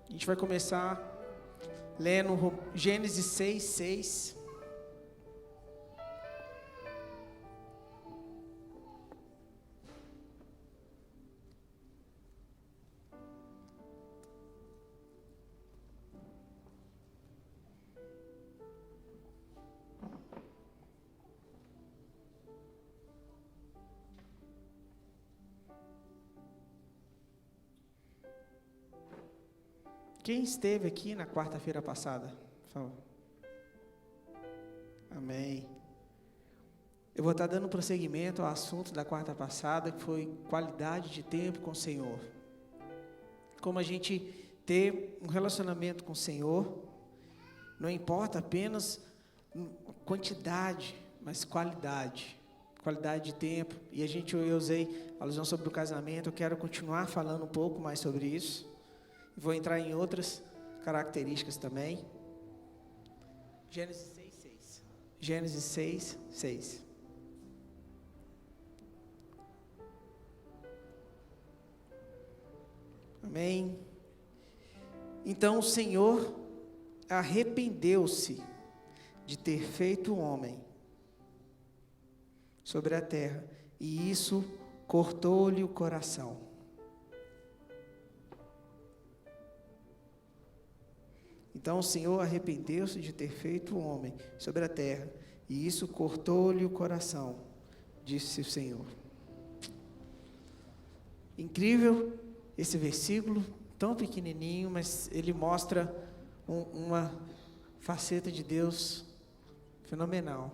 A gente vai começar lendo Gênesis 6:6. Quem esteve aqui na quarta-feira passada? Por favor. Amém. Eu vou estar dando prosseguimento ao assunto da quarta passada, que foi qualidade de tempo com o Senhor. Como a gente ter um relacionamento com o Senhor, não importa apenas quantidade, mas qualidade. Qualidade de tempo. E eu usei a alusão sobre o casamento, eu quero continuar falando um pouco mais sobre isso. Vou entrar em outras características também. Gênesis 6:6. Gênesis 6:6. Amém. Então o Senhor arrependeu-se de ter feito o homem sobre a terra, e isso cortou-lhe o coração. Então o Senhor arrependeu-se de ter feito o homem sobre a terra, e isso cortou-lhe o coração, disse o Senhor. Incrível esse versículo, tão pequenininho, mas ele mostra uma faceta de Deus fenomenal.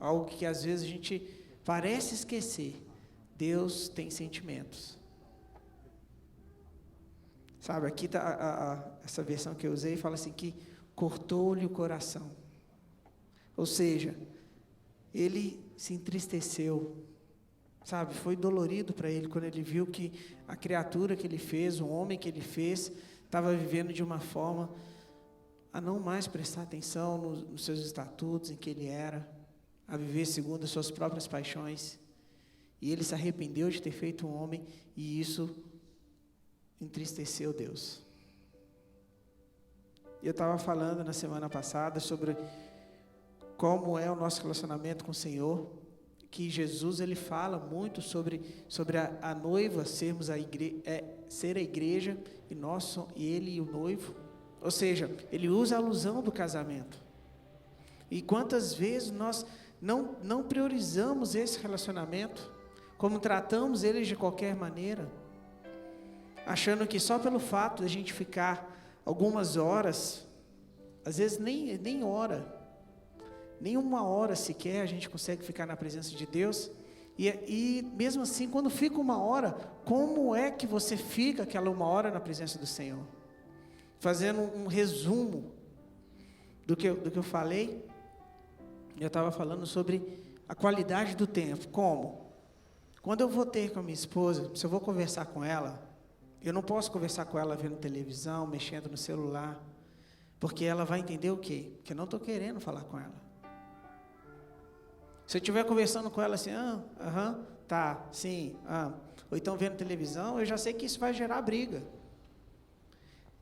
Algo que às vezes a gente parece esquecer. Deus tem sentimentos. Sabe, aqui está essa versão que eu usei, fala assim que cortou-lhe o coração. Ou seja, ele se entristeceu, sabe, foi dolorido para ele quando ele viu que a criatura que ele fez, o homem que ele fez, estava vivendo de uma forma a não mais prestar atenção nos seus estatutos, em que ele era, a viver segundo as suas próprias paixões. E ele se arrependeu de ter feito um homem, e isso entristeceu Deus. Eu estava falando na semana passada sobre como é o nosso relacionamento com o Senhor, que Jesus ele fala muito sobre a noiva ser a igreja e ele e o noivo. Ou seja, ele usa a alusão do casamento. E quantas vezes nós não priorizamos esse relacionamento, como tratamos ele de qualquer maneira, achando que só pelo fato de a gente ficar algumas horas, às vezes nem uma hora sequer a gente consegue ficar na presença de Deus, e mesmo assim, quando fica uma hora, como é que você fica aquela uma hora na presença do Senhor? Fazendo um resumo do que eu falei, eu estava falando sobre a qualidade do tempo. Como? Quando eu vou ter com a minha esposa, se eu vou conversar com ela, eu não posso conversar com ela vendo televisão, mexendo no celular, porque ela vai entender o quê? Que eu não estou querendo falar com ela. Se eu estiver conversando com ela assim, tá, sim, ou então vendo televisão, eu já sei que isso vai gerar briga.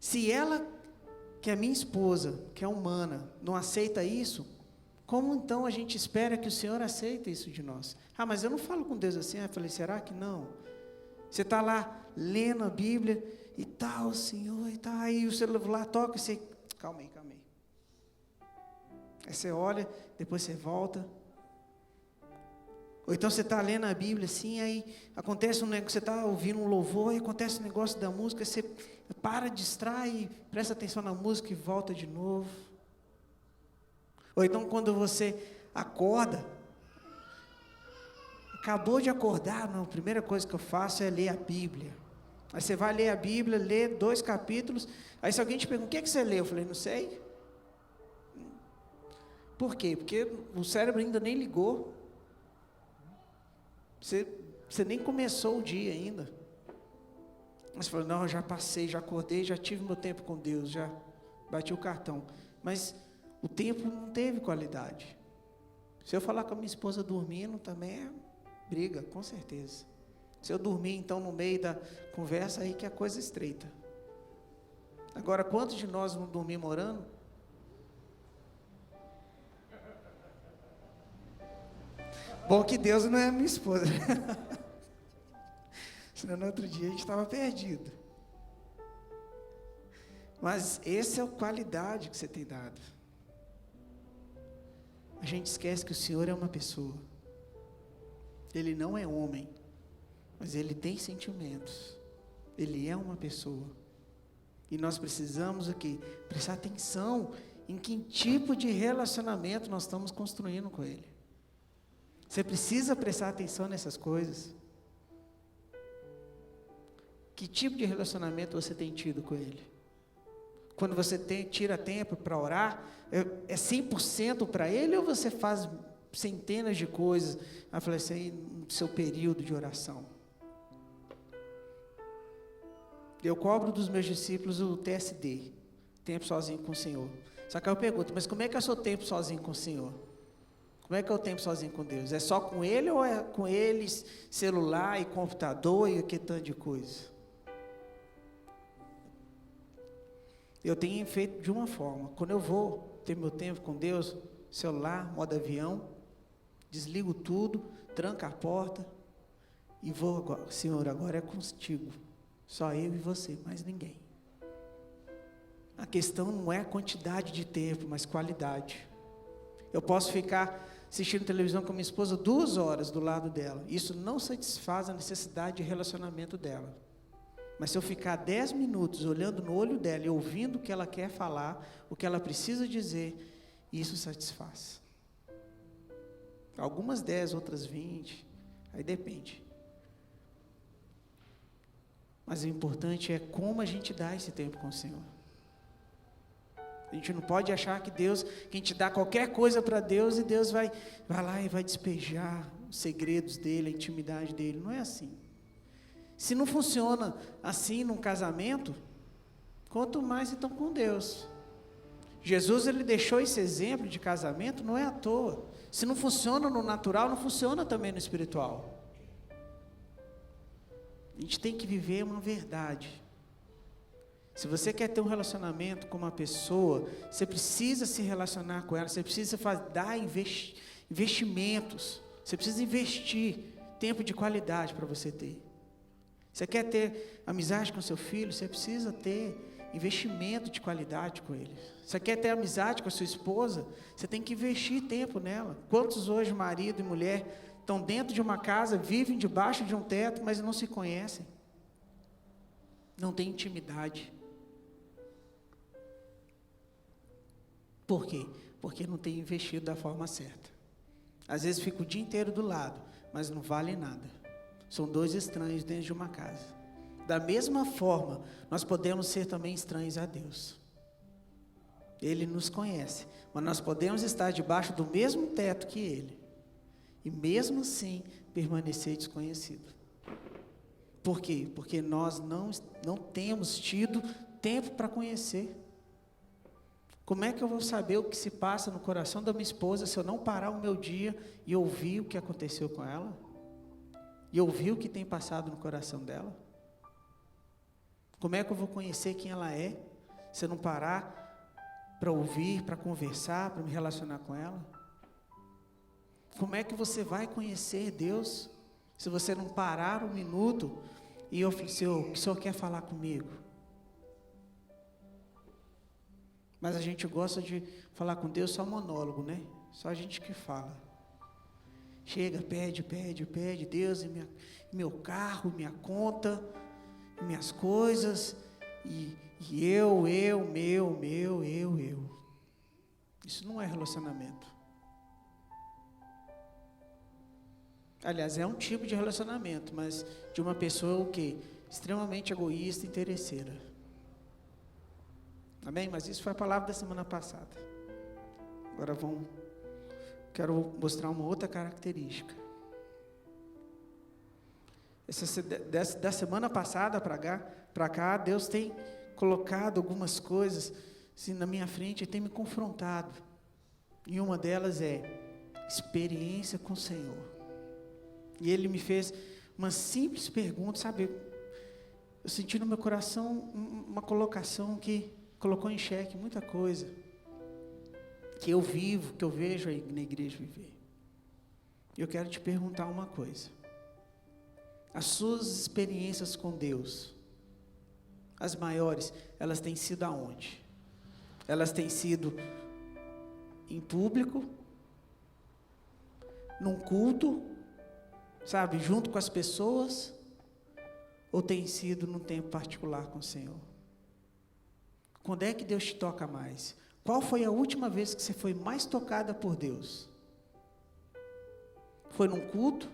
Se ela, que é minha esposa, que é humana, não aceita isso, como então a gente espera que o Senhor aceite isso de nós? Mas eu não falo com Deus assim. Eu falei, será que não? Você está lá lendo a Bíblia e tal, Senhor, e tal, aí o celular toca e você, calma aí. Aí você olha, depois você volta. Ou então você está lendo a Bíblia assim, aí acontece um negócio, você está ouvindo um louvor, e acontece um negócio da música, você para, distrai, presta atenção na música e volta de novo. Ou então quando você acorda, acabou de acordar, não, a primeira coisa que eu faço é ler a Bíblia. Aí você vai ler a Bíblia, lê 2 capítulos, aí se alguém te pergunta, o que você leu? Eu falei, não sei. Por quê? Porque o cérebro ainda nem ligou. Você nem começou o dia ainda. Mas você falou, não, já passei, já acordei, já tive meu tempo com Deus, já bati o cartão. Mas o tempo não teve qualidade. Se eu falar com a minha esposa dormindo, também é briga, com certeza. Se eu dormir, então, no meio da conversa, aí que a coisa estreita. Agora, quantos de nós não dormimos orando? Bom que Deus não é minha esposa. Senão no outro dia a gente estava perdido. Mas essa é a qualidade que você tem dado. A gente esquece que o Senhor é uma pessoa. Ele não é homem, mas Ele tem sentimentos. Ele é uma pessoa. E nós precisamos aqui prestar atenção em que tipo de relacionamento nós estamos construindo com Ele. Você precisa prestar atenção nessas coisas. Que tipo de relacionamento você tem tido com Ele? Quando você tira tempo para orar, é 100% para Ele ou você faz centenas de coisas? Eu falei assim, no seu período de oração. Eu cobro dos meus discípulos o TSD, tempo sozinho com o Senhor. Só que eu pergunto, mas como é que é o seu tempo sozinho com o Senhor? Como é que é o tempo sozinho com Deus? É só com Ele ou é com eles, celular e computador e que tanto de coisa? Eu tenho feito de uma forma. Quando eu vou ter meu tempo com Deus, celular, modo avião, desligo tudo, tranca a porta e vou agora. Senhor, agora é contigo. Só eu e você, mais ninguém. A questão não é a quantidade de tempo, mas qualidade. Eu posso ficar assistindo televisão com minha esposa 2 horas do lado dela. Isso não satisfaz a necessidade de relacionamento dela. Mas se eu ficar 10 minutos olhando no olho dela e ouvindo o que ela quer falar, o que ela precisa dizer, isso satisfaz. Algumas 10, outras 20, aí depende. Mas o importante é como a gente dá esse tempo com o Senhor. A gente não pode achar que Deus, que a gente dá qualquer coisa para Deus e Deus vai lá e vai despejar os segredos dele, a intimidade dele. Não é assim. Se não funciona assim num casamento, quanto mais então com Deus. Jesus, ele deixou esse exemplo de casamento, não é à toa. Se não funciona no natural, não funciona também no espiritual. A gente tem que viver uma verdade. Se você quer ter um relacionamento com uma pessoa, você precisa se relacionar com ela, você precisa dar investimentos, você precisa investir tempo de qualidade para você ter. Você quer ter amizade com seu filho, você precisa ter investimento de qualidade com ele. Você quer ter amizade com a sua esposa, você tem que investir tempo nela. Quantos hoje, marido e mulher, estão dentro de uma casa, vivem debaixo de um teto, mas não se conhecem? Não tem intimidade. Por quê? Porque não tem investido da forma certa. Às vezes fica o dia inteiro do lado, mas não vale nada. São 2 estranhos dentro de uma casa. Da mesma forma, nós podemos ser também estranhos a Deus. Ele nos conhece, mas nós podemos estar debaixo do mesmo teto que Ele. E mesmo assim, permanecer desconhecido. Por quê? Porque nós não temos tido tempo para conhecer. Como é que eu vou saber o que se passa no coração da minha esposa se eu não parar o meu dia e ouvir o que aconteceu com ela? E ouvir o que tem passado no coração dela? Como é que eu vou conhecer quem ela é se eu não parar para ouvir, para conversar, para me relacionar com ela? Como é que você vai conhecer Deus se você não parar um minuto e eu falei, Senhor, o que o Senhor quer falar comigo? Mas a gente gosta de falar com Deus só monólogo, né? Só a gente que fala. Chega, pede, Deus, e meu carro, minha conta, minhas coisas, e eu. Isso não é relacionamento. Aliás, é um tipo de relacionamento, mas de uma pessoa o quê? Extremamente egoísta e interesseira. Amém? Mas isso foi a palavra da semana passada. Agora quero mostrar uma outra característica. Da semana passada para cá, Deus tem colocado algumas coisas assim, na minha frente e tem me confrontado. E uma delas é experiência com o Senhor. E Ele me fez uma simples pergunta, sabe? Eu senti no meu coração uma colocação que colocou em xeque muita coisa que eu vivo, que eu vejo aí na igreja viver. Eu quero te perguntar uma coisa. As suas experiências com Deus, as maiores, elas têm sido aonde? Elas têm sido em público, num culto, sabe, junto com as pessoas, ou tem sido num tempo particular com o Senhor? Quando é que Deus te toca mais? Qual foi a última vez que você foi mais tocada por Deus? Foi num culto?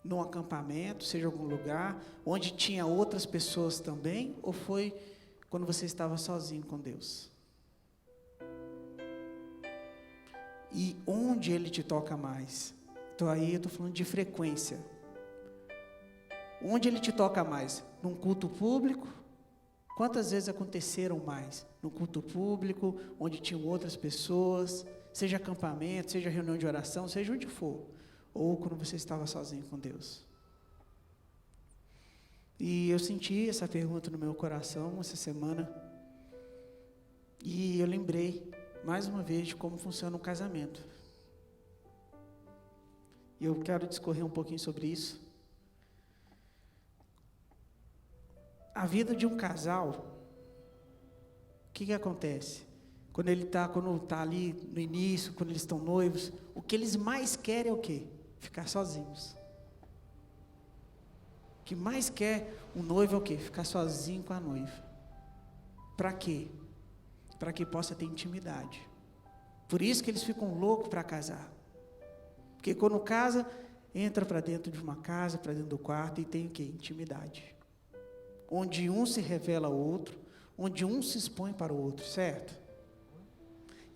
Num acampamento, seja algum lugar, onde tinha outras pessoas também? Ou foi quando você estava sozinho com Deus? E onde Ele te toca mais? Então aí eu estou falando de frequência. Onde Ele te toca mais? Num culto público? Quantas vezes aconteceram mais? No culto público, onde tinham outras pessoas, seja acampamento, seja reunião de oração, seja onde for. Ou quando você estava sozinho com Deus? E eu senti essa pergunta no meu coração essa semana. E eu lembrei, mais uma vez, de como funciona um casamento. E eu quero discorrer um pouquinho sobre isso. A vida de um casal, o que acontece? Quando está ali no início, quando eles estão noivos, o que eles mais querem é o quê? Ficar sozinhos. O que mais quer o noivo é o quê? Ficar sozinho com a noiva. Para quê? Para que possa ter intimidade. Por isso que eles ficam loucos para casar. Porque quando casa, entra para dentro de uma casa, para dentro do quarto e tem o quê? Intimidade. Onde um se revela ao outro, onde um se expõe para o outro, certo?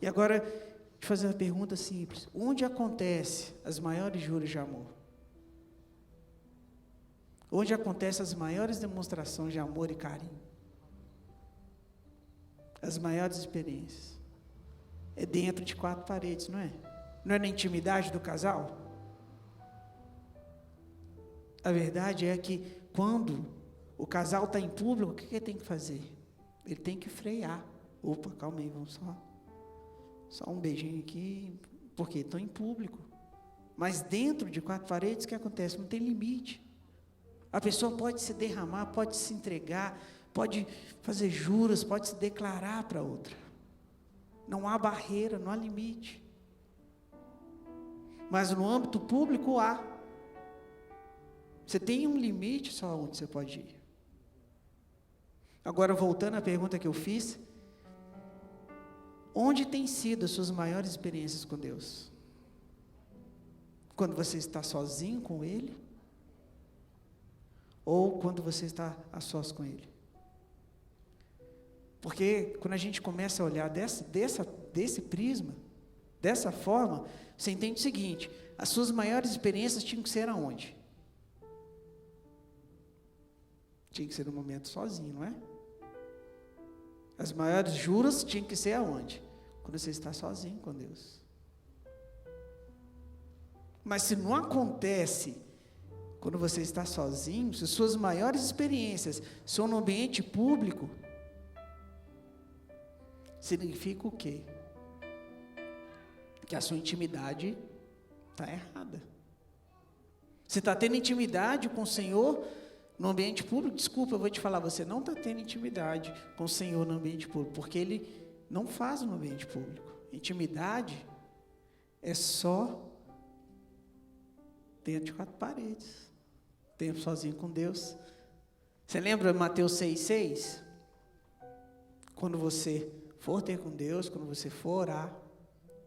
E agora, deixa eu fazer uma pergunta simples. Onde acontece as maiores juras de amor? Onde acontecem as maiores demonstrações de amor e carinho? As maiores experiências. É dentro de 4 paredes, não é? Não é na intimidade do casal? A verdade é que quando o casal está em público, o que ele tem que fazer? Ele tem que frear. Opa, calma aí, vamos só um beijinho aqui, porque estão em público. Mas dentro de 4 paredes, o que acontece? Não tem limite. A pessoa pode se derramar, pode se entregar, pode fazer juras, pode se declarar para outra. Não há barreira, não há limite. Mas no âmbito público há. Você tem um limite só onde você pode ir. Agora, voltando à pergunta que eu fiz, onde tem sido as suas maiores experiências com Deus? Quando você está sozinho com Ele? Ou quando você está a sós com Ele? Porque quando a gente começa a olhar desse prisma, dessa forma, você entende o seguinte: as suas maiores experiências tinham que ser aonde? Tinha que ser no momento sozinho, não é? As maiores juras tinham que ser aonde? Quando você está sozinho com Deus. Mas se não acontece quando você está sozinho, se suas maiores experiências são no ambiente público, significa o quê? Que a sua intimidade está errada. Você está tendo intimidade com o Senhor no ambiente público? Desculpa, eu vou te falar, você não está tendo intimidade com o Senhor no ambiente público, porque Ele não faz no ambiente público. Intimidade é só dentro de 4 paredes, tempo sozinho com Deus. Você lembra Mateus 6,6? Quando você for ter com Deus, quando você for orar,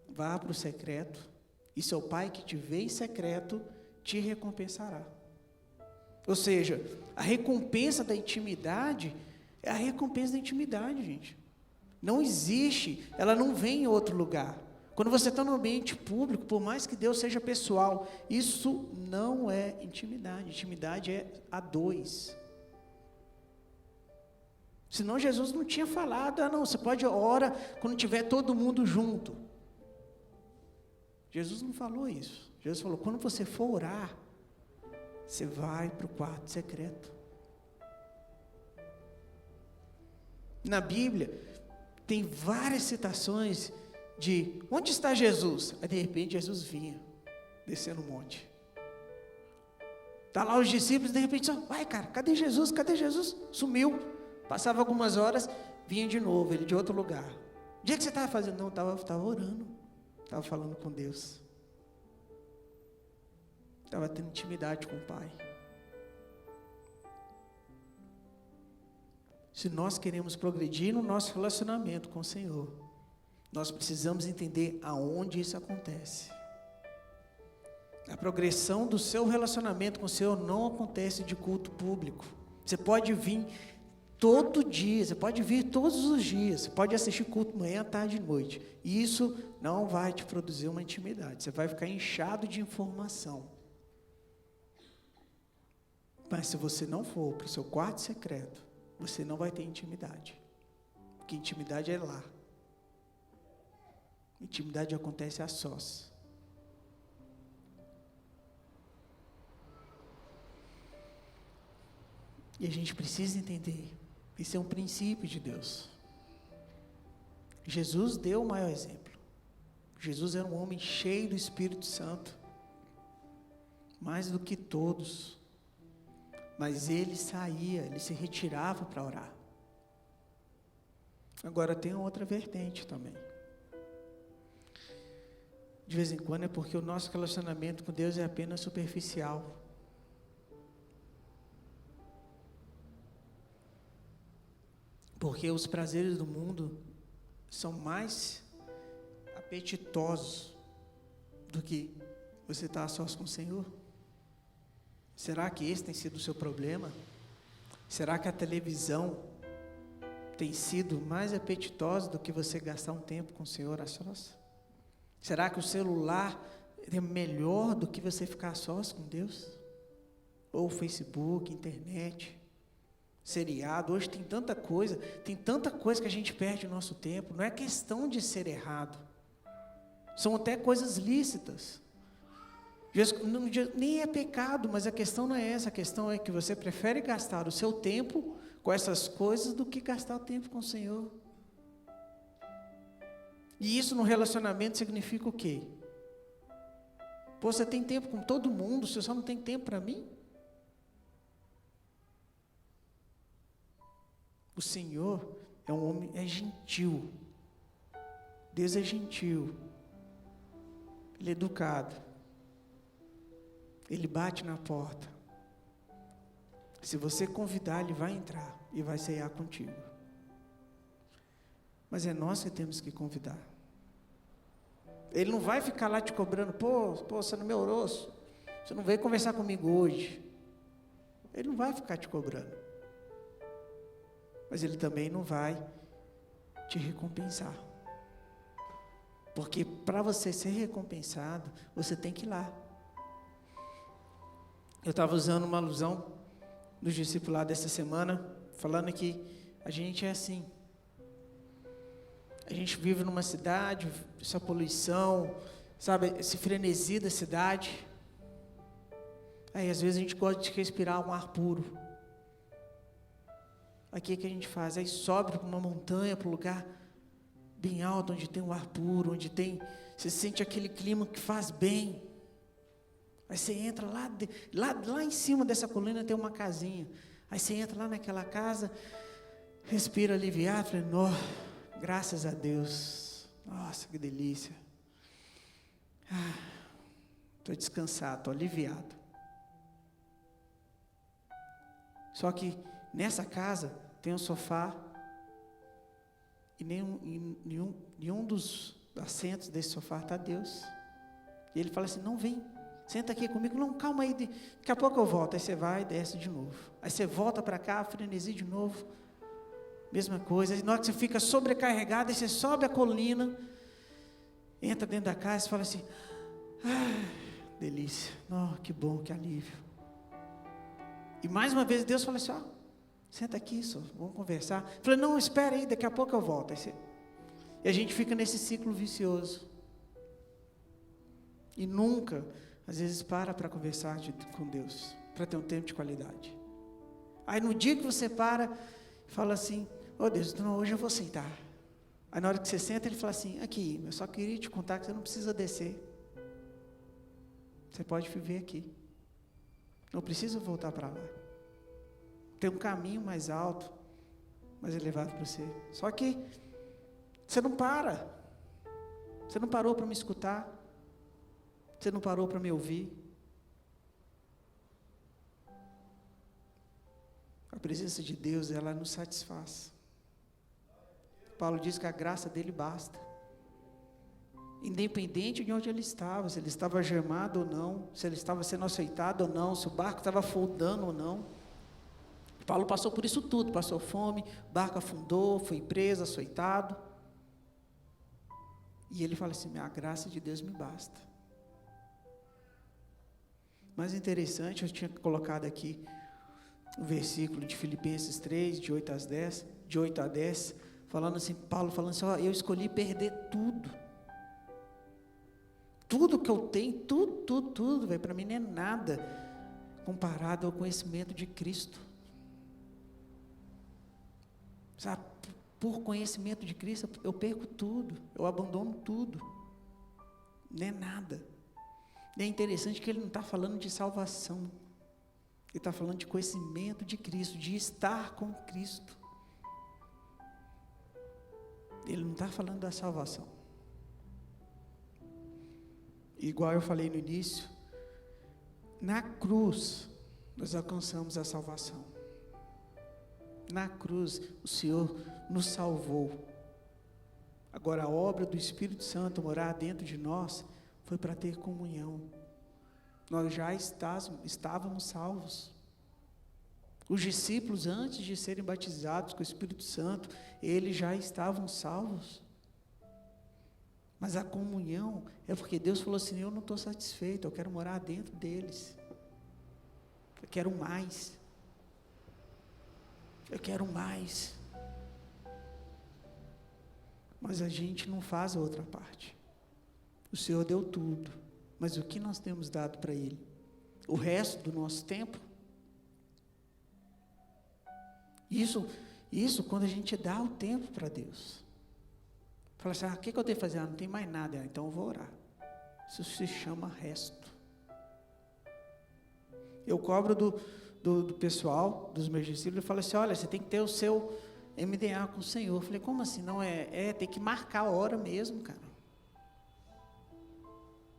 vá para o secreto, e seu Pai que te vê em secreto, te recompensará. Ou seja, a recompensa da intimidade é a recompensa da intimidade, gente. Não existe, ela não vem em outro lugar. Quando você está no ambiente público, por mais que Deus seja pessoal, isso não é intimidade. Intimidade é a 2. Senão Jesus não tinha falado, não, você pode orar quando tiver todo mundo junto. Jesus não falou isso. Jesus falou, quando você for orar, você vai para o quarto secreto. Na Bíblia, tem várias citações de onde está Jesus? Aí de repente Jesus vinha, descendo o monte. Está lá os discípulos, de repente, vai cara, cadê Jesus? Cadê Jesus? Sumiu. Passava algumas horas, vinha de novo, ele de outro lugar. O dia que você estava fazendo? Não, estava orando, estava falando com Deus. Estava tendo intimidade com o Pai. Se nós queremos progredir no nosso relacionamento com o Senhor, nós precisamos entender aonde isso acontece. A progressão do seu relacionamento com o Senhor não acontece de culto público. Você pode vir todo dia, você pode vir todos os dias, você pode assistir culto manhã, tarde e noite. Isso não vai te produzir uma intimidade, você vai ficar inchado de informação. Mas se você não for para o seu quarto secreto, você não vai ter intimidade. Porque intimidade é lá. Intimidade acontece a sós. E a gente precisa entender, esse é um princípio de Deus. Jesus deu o maior exemplo. Jesus era um homem cheio do Espírito Santo, mais do que todos. Mas ele saía, ele se retirava para orar. Agora tem outra vertente também. De vez em quando é porque o nosso relacionamento com Deus é apenas superficial. Porque os prazeres do mundo são mais apetitosos do que você estar a sós com o Senhor. Será que esse tem sido o seu problema? Será que a televisão tem sido mais apetitosa do que você gastar um tempo com o Senhor a sós? Será que o celular é melhor do que você ficar a sós com Deus? Ou Facebook, internet, seriado, hoje tem tanta coisa que a gente perde o nosso tempo. Não é questão de ser errado, são até coisas lícitas. Nem é pecado, mas a questão não é essa, a questão é que você prefere gastar o seu tempo com essas coisas do que gastar o tempo com o Senhor. E isso no relacionamento significa o quê? Pô, você tem tempo com todo mundo, você só não tem tempo para mim? O Senhor é um homem, é gentil. Deus é gentil. Ele é educado. Ele bate na porta. Se você convidar, Ele vai entrar e vai ceiar contigo. Mas é nós que temos que convidar. Ele não vai ficar lá te cobrando, pô, você não me orou, você não veio conversar comigo hoje. Ele não vai ficar te cobrando. Mas Ele também não vai te recompensar. Porque para você ser recompensado, você tem que ir lá. Eu estava usando uma alusão dos discipulados dessa semana, falando que a gente é assim. A gente vive numa cidade, essa poluição, sabe, esse frenesi da cidade. Aí às vezes a gente gosta de respirar um ar puro. Aqui o que a gente faz? Aí sobe para uma montanha, para um lugar bem alto, onde tem um ar puro, onde tem, você sente aquele clima que faz bem. Aí você entra lá em cima dessa colina tem uma casinha. Aí você entra lá naquela casa, respira aliviado, fala, graças a Deus. Nossa, que delícia. Estou descansado, estou aliviado. Só que nessa casa tem um sofá e nenhum dos assentos desse sofá está Deus. E ele fala assim, não vem. Senta aqui comigo, não, calma aí, daqui a pouco eu volto. Aí você vai e desce de novo. Aí você volta para cá, frenesi de novo. Mesma coisa. Aí na hora que você fica sobrecarregado, aí você sobe a colina, entra dentro da casa e fala assim, delícia, que bom, que alívio. E mais uma vez Deus fala assim, senta aqui, só, vamos conversar. Eu falei, não, espera aí, daqui a pouco eu volto. E a gente fica nesse ciclo vicioso. E nunca, às vezes, para conversar com Deus, para ter um tempo de qualidade. Aí no dia que você para, fala assim, oh Deus, então hoje eu vou sentar. Aí na hora que você senta, ele fala assim, aqui, eu só queria te contar que você não precisa descer. Você pode viver aqui. Não precisa voltar para lá. Tem um caminho mais alto, mais elevado para você. Só que você não para. Você não parou para me escutar. Você não parou para me ouvir. A presença de Deus, ela nos satisfaz. Paulo diz que a graça dele basta. Independente de onde ele estava, se ele estava gemado ou não, se ele estava sendo aceitado ou não, se o barco estava afundando ou não. Paulo passou por isso tudo, passou fome, o barco afundou, foi preso, açoitado. E ele fala assim, a graça de Deus me basta. Mais interessante, eu tinha colocado aqui um versículo de Filipenses 3, de 8 a 10, falando assim, Paulo falando assim, eu escolhi perder tudo. Tudo que eu tenho, tudo, para mim não é nada comparado ao conhecimento de Cristo. Sabe, por conhecimento de Cristo, eu perco tudo, eu abandono tudo. Não é nada. E é interessante que ele não está falando de salvação. Ele está falando de conhecimento de Cristo, de estar com Cristo. Ele não está falando da salvação. Igual eu falei no início, na cruz nós alcançamos a salvação. Na cruz o Senhor nos salvou. Agora a obra do Espírito Santo morar dentro de nós foi para ter comunhão. Nós já estávamos salvos. Os discípulos, antes de serem batizados com o Espírito Santo, eles já estavam salvos. Mas a comunhão é porque Deus falou assim, eu não estou satisfeito, eu quero morar dentro deles. Eu quero mais. Eu quero mais. Mas a gente não faz a outra parte. O Senhor deu tudo, mas o que nós temos dado para Ele? O resto do nosso tempo? Isso quando a gente dá o tempo para Deus. Fala assim, o que eu tenho que fazer? Não tem mais nada, então eu vou orar. Isso se chama resto. Eu cobro do pessoal, dos meus discípulos, eu falo assim, olha, você tem que ter o seu MDA com o Senhor. Eu falei, como assim? Não tem que marcar a hora mesmo, cara.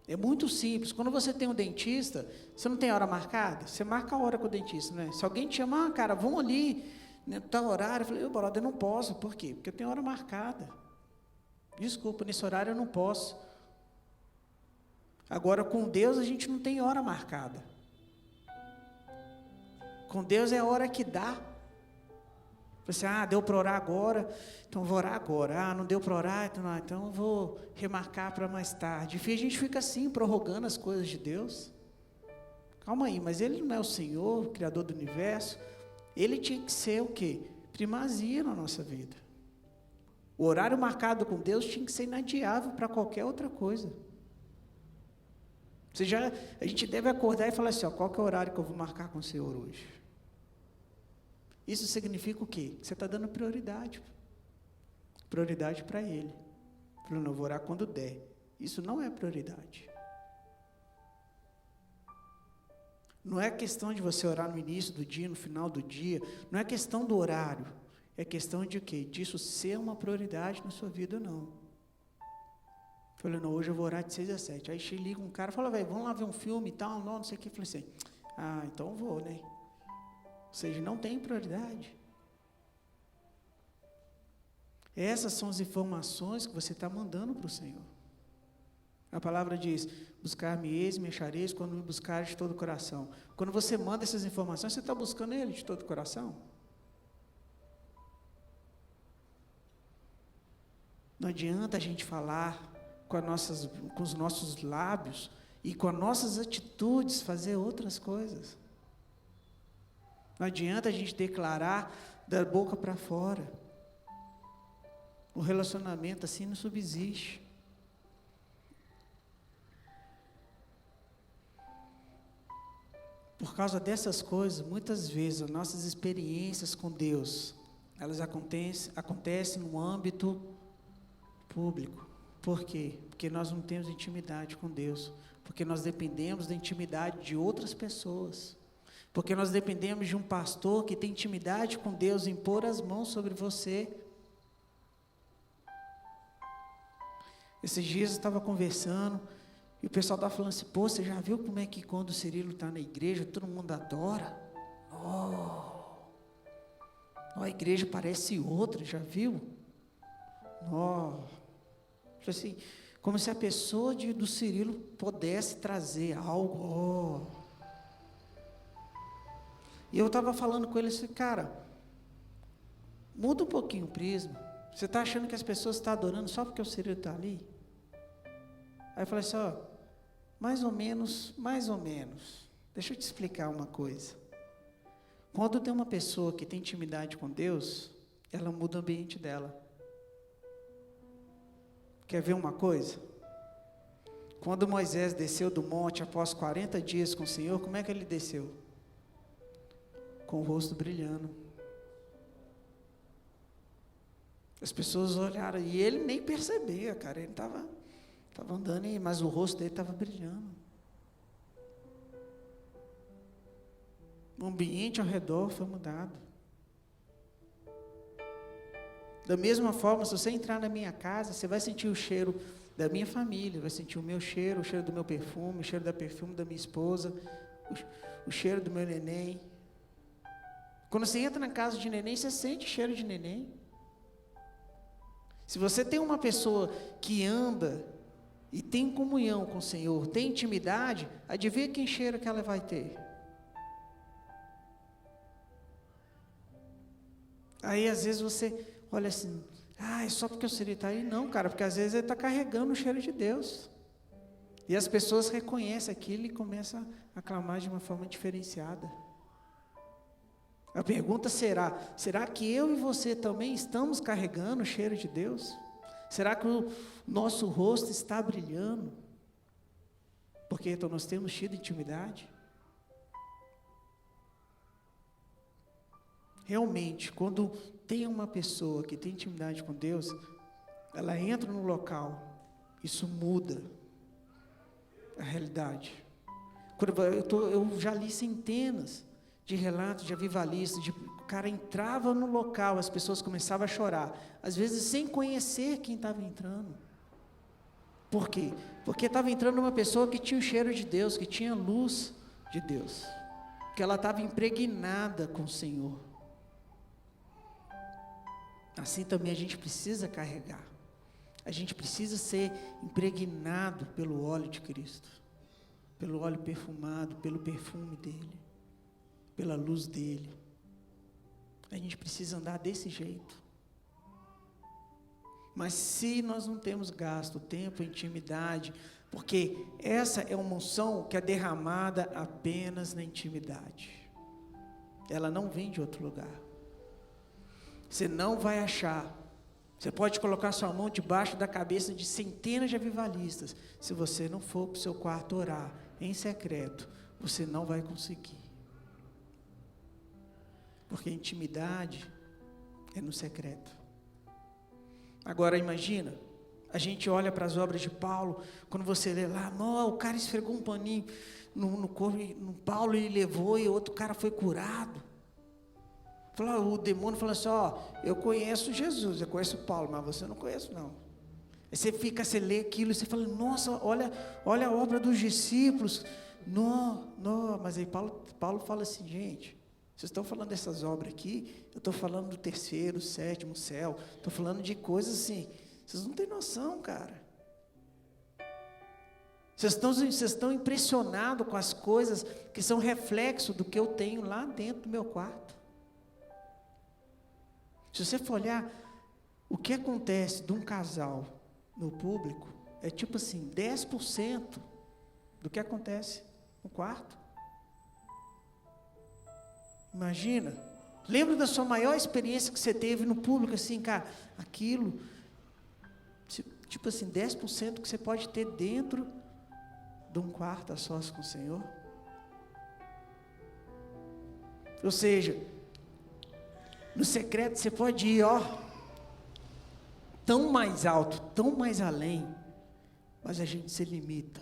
É muito simples. Quando você tem um dentista, você não tem hora marcada? Você marca a hora com o dentista, né? Se alguém te chama, cara, vão ali, né, tal horário. Eu falei, brother, eu não posso. Por quê? Porque eu tenho hora marcada. Desculpa, nesse horário eu não posso. Agora, com Deus, a gente não tem hora marcada. Com Deus é a hora que dá. Você, deu para orar agora, então vou orar agora. Não deu para orar, então eu vou remarcar para mais tarde. E a gente fica assim, prorrogando as coisas de Deus. Calma aí, mas Ele não é o Senhor, o Criador do Universo. Ele tinha que ser o quê? Primazia na nossa vida. O horário marcado com Deus tinha que ser inadiável para qualquer outra coisa. A gente deve acordar e falar assim, qual que é o horário que eu vou marcar com o Senhor hoje? Isso significa o quê? Que você está dando prioridade. Prioridade para Ele. Falando, eu vou orar quando der. Isso não é prioridade. Não é questão de você orar no início do dia, no final do dia. Não é questão do horário. É questão de quê? Disso ser uma prioridade na sua vida ou não. Falei, não, hoje eu vou orar de 6 a 7. Aí liga um cara e fala, velho, vamos lá ver um filme e tal, não sei o que. Eu falei assim, então eu vou, né? Ou seja, não tem prioridade. Essas são as informações que você está mandando para o Senhor. A palavra diz, buscar-me-eis, me achareis, quando me buscares de todo o coração. Quando você manda essas informações, você está buscando Ele de todo o coração? Não adianta a gente falar com os nossos lábios e com as nossas atitudes fazer outras coisas. Não adianta a gente declarar da boca para fora. O relacionamento assim não subsiste. Por causa dessas coisas, muitas vezes as nossas experiências com Deus elas acontecem no âmbito público. Por quê? Porque nós não temos intimidade com Deus. Porque nós dependemos da intimidade de outras pessoas. Porque nós dependemos de um pastor que tem intimidade com Deus, impor as mãos sobre você. Esses dias eu estava conversando, e o pessoal estava falando assim, pô, você já viu como é que quando o Cirilo está na igreja, todo mundo adora? A igreja parece outra, já viu? Assim, como se a pessoa do Cirilo pudesse trazer algo. E eu estava falando com ele assim, cara, muda um pouquinho o prisma. Você está achando que as pessoas estão adorando só porque o Cirilo está ali? Aí eu falei assim, mais ou menos. Deixa eu te explicar uma coisa. Quando tem uma pessoa que tem intimidade com Deus, ela muda o ambiente dela. Quer ver uma coisa? Quando Moisés desceu do monte após 40 dias com o Senhor, como é que ele desceu? Com o rosto brilhando. As pessoas olharam, e ele nem percebia, cara, ele estava andando, mas o rosto dele estava brilhando. O ambiente ao redor foi mudado. Da mesma forma, se você entrar na minha casa, você vai sentir o cheiro da minha família, vai sentir o meu cheiro, o cheiro do meu perfume, o cheiro do perfume da minha esposa, o cheiro do meu neném. Quando você entra na casa de neném, você sente o cheiro de neném. Se você tem uma pessoa que anda e tem comunhão com o Senhor, tem intimidade, adivinha quem cheiro que ela vai ter? Aí às vezes você olha assim, é só porque o Cirilo está aí? Não, cara, porque às vezes ele está carregando o cheiro de Deus. E as pessoas reconhecem aquilo e começam a clamar de uma forma diferenciada. A pergunta será que eu e você também estamos carregando o cheiro de Deus? Será que o nosso rosto está brilhando? Porque então nós temos tido intimidade? Realmente, quando tem uma pessoa que tem intimidade com Deus, ela entra no local, isso muda a realidade. Eu já li centenas de relatos de avivalistas, o cara entrava no local, as pessoas começavam a chorar, às vezes sem conhecer quem estava entrando. Por quê? Porque estava entrando uma pessoa que tinha o cheiro de Deus, que tinha a luz de Deus, que ela estava impregnada com o Senhor. Assim também a gente precisa carregar, a gente precisa ser impregnado pelo óleo de Cristo, pelo óleo perfumado, pelo perfume dele, pela luz dele. A gente precisa andar desse jeito. Mas se nós não temos gasto tempo, intimidade, porque essa é uma unção que é derramada apenas na intimidade, ela não vem de outro lugar. Você não vai achar. Você pode colocar sua mão debaixo da cabeça de centenas de avivalistas. Se você não for para o seu quarto orar em secreto, você não vai conseguir. Porque a intimidade é no secreto. Agora imagina, a gente olha para as obras de Paulo, quando você lê lá, o cara esfregou um paninho no corpo, no Paulo ele levou e outro cara foi curado. O demônio falou assim, eu conheço Jesus, eu conheço Paulo, mas você não conhece não. Aí você lê aquilo e você fala, nossa, olha a obra dos discípulos. Não, mas aí Paulo fala assim, gente, vocês estão falando dessas obras aqui, eu estou falando do 3º, 7º céu, estou falando de coisas assim, vocês não têm noção, cara. Vocês estão impressionados com as coisas que são reflexo do que eu tenho lá dentro do meu quarto. Se você for olhar, o que acontece de um casal no público, é tipo assim, 10% do que acontece no quarto. Imagina, lembra da sua maior experiência que você teve no público, assim, cara, aquilo, tipo assim, 10% que você pode ter dentro de um quarto a sós com o Senhor. Ou seja, No secreto você pode ir, tão mais alto, tão mais além, mas a gente se limita.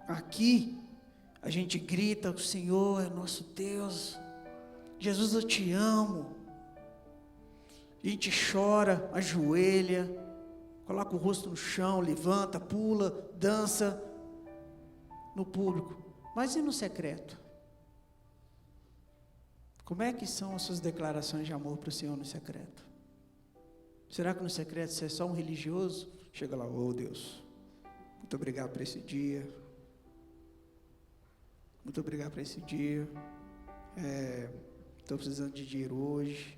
Aqui, a gente grita, o Senhor é nosso Deus, Jesus, eu te amo. A gente chora, ajoelha, coloca o rosto no chão, levanta, pula, dança no público. Mas e no secreto? Como é que são as suas declarações de amor para o Senhor no secreto? Será que no secreto você é só um religioso? Chega lá, Deus, muito obrigado por esse dia. Muito obrigado por esse dia. Estou precisando de dinheiro hoje.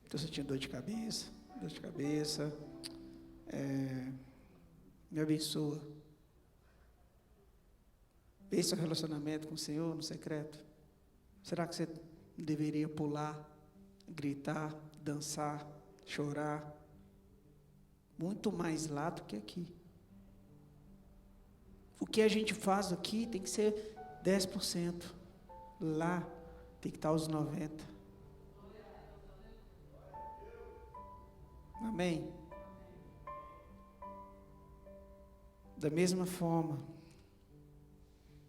Estou sentindo dor de cabeça. Me abençoa. Esse é o relacionamento com o Senhor no secreto? Será que você deveria pular, gritar, dançar, chorar? Muito mais lá do que aqui. O que a gente faz aqui tem que ser 10%. Lá tem que estar os 90%. Amém? Da mesma forma,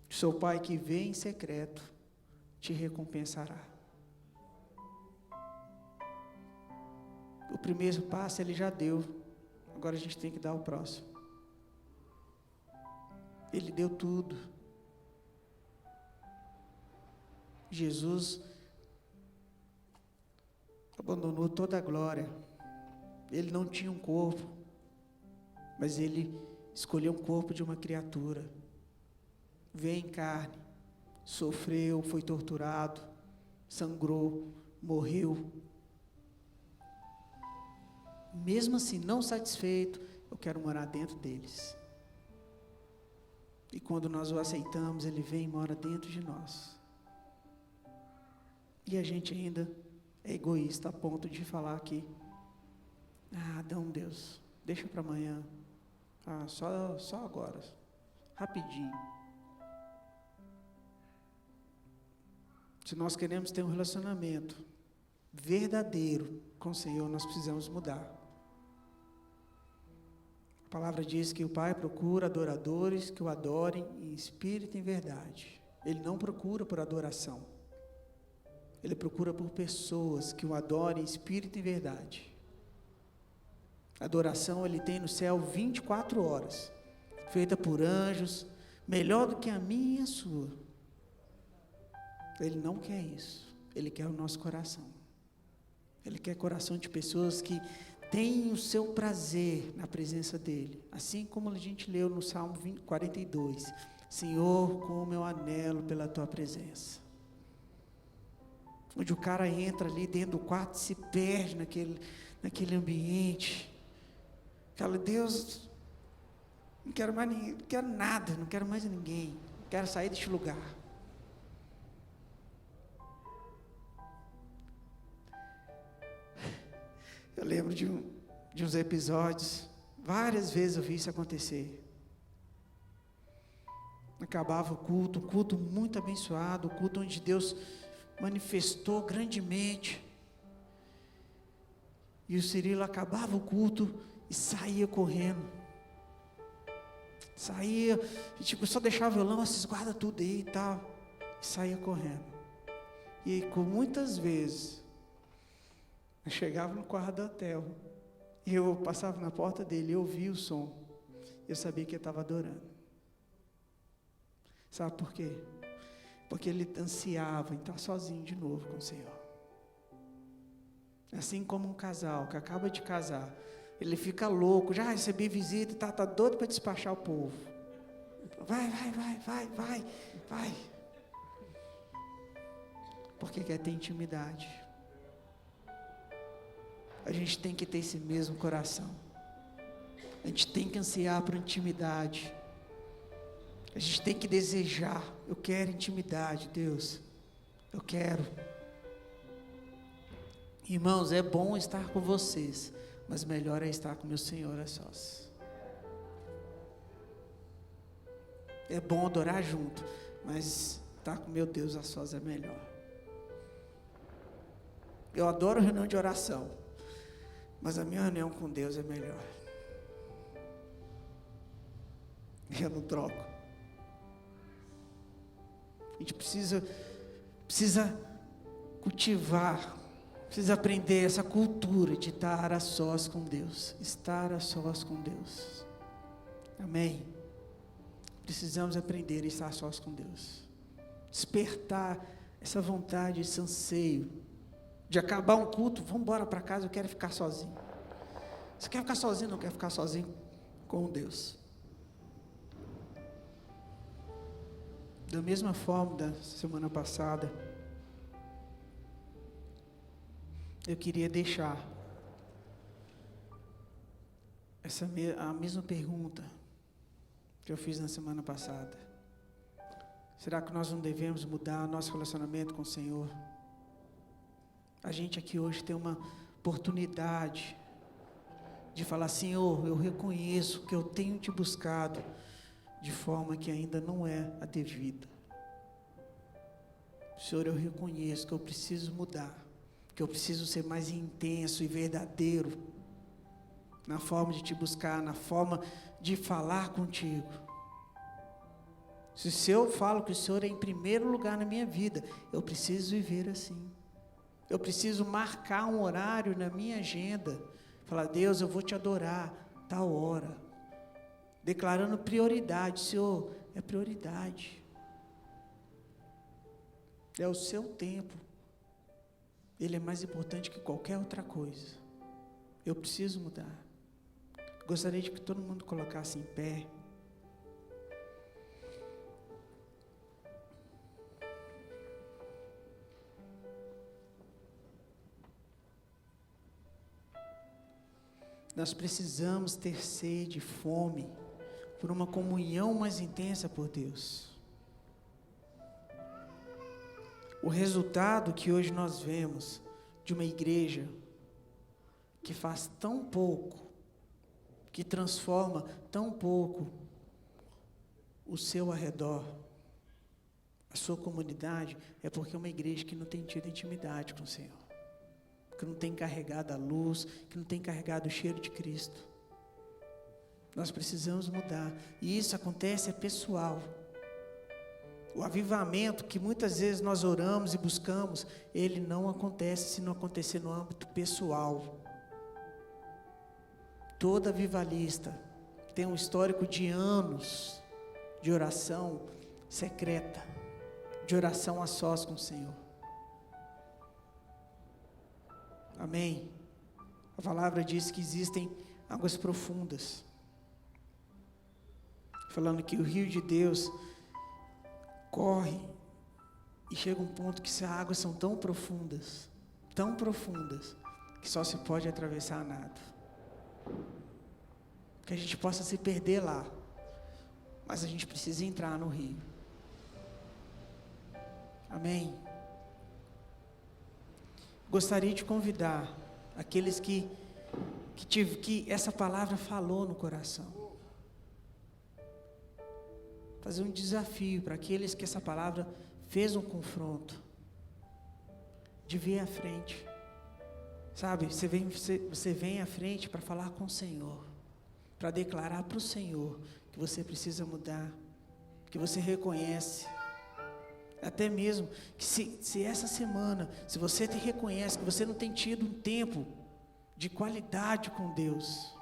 seu Pai que vê em secreto te recompensará. O primeiro passo Ele já deu, agora a gente tem que dar o próximo. Ele deu tudo. Jesus abandonou toda a glória. Ele não tinha um corpo, mas Ele escolheu um corpo de uma criatura. Veio em carne, sofreu, foi torturado, sangrou, morreu. Mesmo assim, não satisfeito, eu quero morar dentro deles. E quando nós o aceitamos, Ele vem e mora dentro de nós. E a gente ainda é egoísta a ponto de falar aqui: não, Deus, deixa para amanhã. Só agora, rapidinho. Se nós queremos ter um relacionamento verdadeiro com o Senhor, nós precisamos mudar. A palavra diz que o Pai procura adoradores que o adorem em espírito e em verdade. Ele não procura por adoração. Ele procura por pessoas que o adorem em espírito e em verdade. Adoração Ele tem no céu 24 horas, feita por anjos, melhor do que a minha e a sua. Ele não quer isso. Ele quer o nosso coração. Ele quer coração de pessoas que têm o seu prazer na presença dEle. Assim como a gente leu no Salmo 42. Senhor, como eu anelo pela Tua presença. Onde o cara entra ali dentro do quarto e se perde naquele ambiente. Fala: Deus, não quero mais ninguém, não quero nada, não quero mais ninguém. Não quero sair deste lugar. Eu lembro de uns episódios, várias vezes eu vi isso acontecer. Acabava o culto, um culto muito abençoado, um culto onde Deus manifestou grandemente. E o Cirilo acabava o culto e saía correndo. Saía, só deixava o violão, vocês guardam tudo aí e tal. E saía correndo. E muitas vezes, eu chegava no quarto do hotel, e eu passava na porta dele, eu ouvia o som, eu sabia que ele estava adorando. Sabe por quê? Porque ele ansiava em estar sozinho de novo com o Senhor. Assim como um casal que acaba de casar, ele fica louco, já recebi visita e tá doido para despachar o povo. Vai. Porque quer ter intimidade. A gente tem que ter esse mesmo coração. A gente tem que ansiar por intimidade. A gente tem que desejar. Eu quero intimidade, Deus. Eu quero. Irmãos, é bom estar com vocês, mas melhor é estar com meu Senhor a sós. É bom adorar junto, mas estar com meu Deus a sós é melhor. Eu adoro reunião de oração, mas a minha reunião com Deus é melhor. Eu não troco. A gente precisa cultivar, precisa aprender essa cultura de estar a sós com Deus. Estar a sós com Deus. Amém? Precisamos aprender a estar a sós com Deus. Despertar essa vontade, esse anseio de acabar um culto, vamos embora para casa, eu quero ficar sozinho. Você quer ficar sozinho? Não quer ficar sozinho com Deus. Da mesma forma da semana passada, eu queria deixar a mesma pergunta que eu fiz na semana passada. Será que nós não devemos mudar nosso relacionamento com o Senhor? A gente aqui hoje tem uma oportunidade de falar: Senhor, eu reconheço que eu tenho te buscado de forma que ainda não é a devida. Senhor, eu reconheço que eu preciso mudar, que eu preciso ser mais intenso e verdadeiro na forma de te buscar, na forma de falar contigo. Se eu falo que o Senhor é em primeiro lugar na minha vida, eu preciso viver assim. Eu preciso marcar um horário na minha agenda, falar: Deus, eu vou te adorar tal hora, declarando prioridade. Senhor, é prioridade, é o seu tempo, ele é mais importante que qualquer outra coisa. Eu preciso mudar. Gostaria de que todo mundo colocasse em pé. Nós precisamos ter sede, fome, por uma comunhão mais intensa por Deus. O resultado que hoje nós vemos de uma igreja que faz tão pouco, que transforma tão pouco o seu arredor, a sua comunidade, é porque é uma igreja que não tem tido intimidade com o Senhor, que não tem carregado a luz, que não tem carregado o cheiro de Cristo. Nós precisamos mudar, e isso acontece, é pessoal. O avivamento que muitas vezes nós oramos e buscamos, ele não acontece se não acontecer no âmbito pessoal. Todo avivalista tem um histórico de anos de oração secreta, de oração a sós com o Senhor. Amém? A palavra diz que existem águas profundas, falando que o rio de Deus corre e chega um ponto que essas águas são tão profundas, que só se pode atravessar a nado. Que a gente possa se perder lá, mas a gente precisa entrar no rio. Amém? Gostaria de convidar aqueles que essa palavra falou no coração, fazer um desafio para aqueles que essa palavra fez um confronto, de vir à frente, sabe? Você vem à frente para falar com o Senhor, para declarar para o Senhor que você precisa mudar, que você reconhece, até mesmo que se essa semana, se você reconhece que você não tem tido um tempo de qualidade com Deus,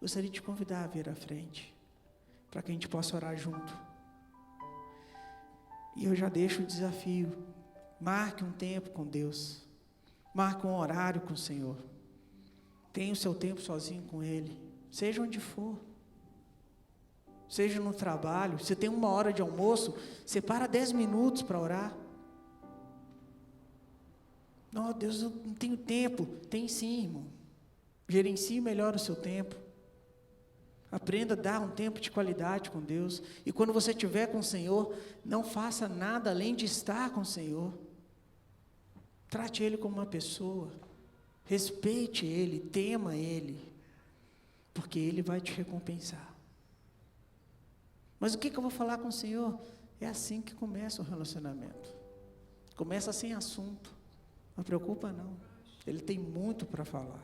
gostaria de te convidar a vir à frente, para que a gente possa orar junto. E eu já deixo o desafio: marque um tempo com Deus, marque um horário com o Senhor, tenha o seu tempo sozinho com Ele, seja onde for, seja no trabalho. Você tem 1 hora de almoço, separa 10 minutos para orar. Não, Deus, eu não tenho tempo. Tem sim, irmão. Gerencie melhor o seu tempo. Aprenda a dar um tempo de qualidade com Deus. E quando você estiver com o Senhor, não faça nada além de estar com o Senhor. Trate Ele como uma pessoa. Respeite Ele, tema Ele, porque Ele vai te recompensar. Mas o que eu vou falar com o Senhor? É assim que começa o relacionamento. Começa sem assunto. Não preocupa não. Ele tem muito para falar.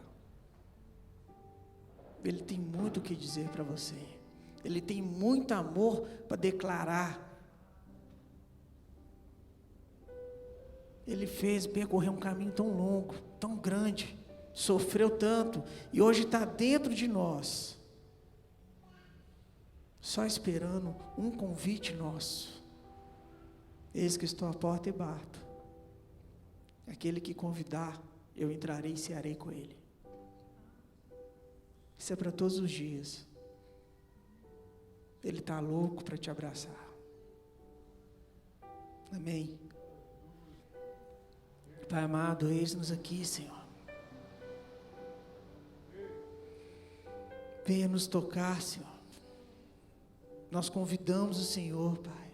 Ele tem muito o que dizer para você. Ele tem muito amor para declarar. Ele fez percorrer um caminho tão longo, tão grande, sofreu tanto, e hoje está dentro de nós, só esperando um convite nosso. Eis que estou à porta e bato. Aquele que convidar, eu entrarei e cearei com ele. Isso é para todos os dias. Ele está louco para te abraçar. Amém. Pai amado, eis-nos aqui, Senhor. Venha nos tocar, Senhor. Nós convidamos o Senhor, Pai.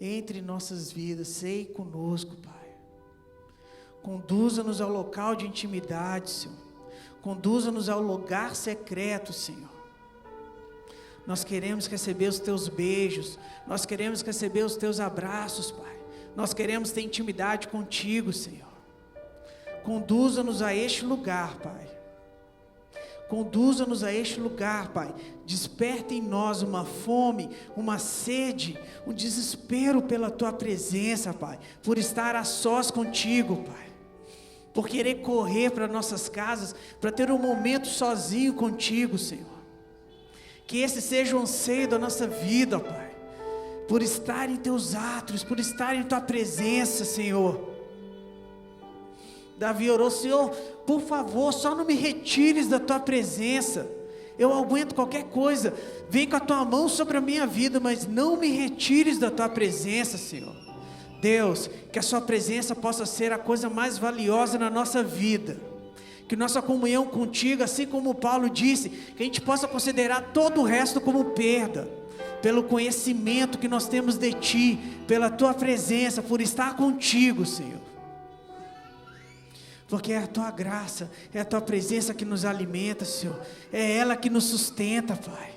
Entre em nossas vidas, sei conosco, Pai. Conduza-nos ao local de intimidade, Senhor. Conduza-nos ao lugar secreto, Senhor. Nós queremos receber os Teus beijos. Nós queremos receber os Teus abraços, Pai. Nós queremos ter intimidade contigo, Senhor. Conduza-nos a este lugar, Pai. Conduza-nos a este lugar, Pai. Desperta em nós uma fome, uma sede, um desespero pela Tua presença, Pai. Por estar a sós contigo, Pai. Por querer correr para nossas casas, para ter um momento sozinho contigo, Senhor. Que esse seja o anseio da nossa vida, Pai. Por estar em Teus átrios, por estar em Tua presença, Senhor. Davi orou: Senhor, por favor, só não me retires da Tua presença. Eu aguento qualquer coisa. Vem com a Tua mão sobre a minha vida, mas não me retires da Tua presença, Senhor. Deus, que a Sua presença possa ser a coisa mais valiosa na nossa vida. Que nossa comunhão contigo, assim como Paulo disse, que a gente possa considerar todo o resto como perda. Pelo conhecimento que nós temos de Ti, pela Tua presença, por estar contigo, Senhor. Porque é a Tua graça, é a Tua presença que nos alimenta, Senhor. É ela que nos sustenta, Pai.